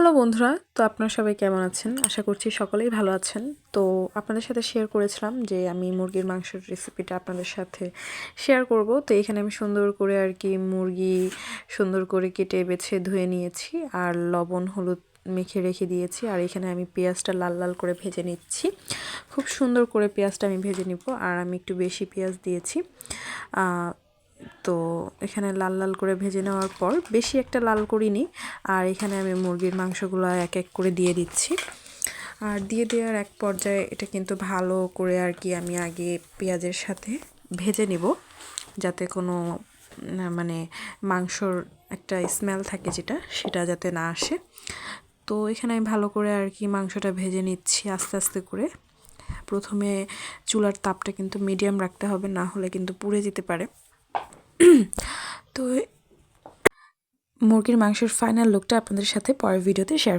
Hello বন্ধুরা, তো আপনারা সবাই কেমন আছেন? আশা করছি সকলেই ভালো আছেন। তো আপনাদের সাথে শেয়ার করেছিলাম যে আমি মুরগির মাংসের রেসিপিটা আপনাদের সাথে শেয়ার করব। তো এখানে আমি সুন্দর করে আর কি মুরগি সুন্দর করে কেটে বেছে ধুয়ে নিয়েছি আর লবণ হলুদ মেখে রেখে দিয়েছি। আর এখানে আমি পেঁয়াজটা লাল লাল করে ভেজে নিচ্ছি। খুব সুন্দর করে পেঁয়াজটা আমি ভেজে নিব। আর আমি একটু বেশি পেঁয়াজ দিয়েছি। তো এখানে লাল লাল করে ভেজে নেওয়ার পর বেশি একটা লাল করিনি। আর এখানে আমি মুরগির মাংসগুলো এক এক করে দিয়ে দিচ্ছি। আর দিয়ে দেওয়ার এক পর্যায়ে এটা কিন্তু ভালো করে আর কি আমি আগে পেঁয়াজের সাথে ভেজে নিব, যাতে কোনো মানে মাংসর একটা স্মেল থাকে যেটা সেটা যাতে না আসে। তো এখানে আমি ভালো করে আর কি মাংসটা ভেজে নিচ্ছি আস্তে আস্তে করে। প্রথমে চুলার তাপটা কিন্তু মিডিয়াম রাখতে হবে, না হলে কিন্তু পুড়ে যেতে পারে। তো মুরগির মাংসের ফাইনাল লুকটা আপনাদের সাথে পরের ভিডিওতে শেয়ার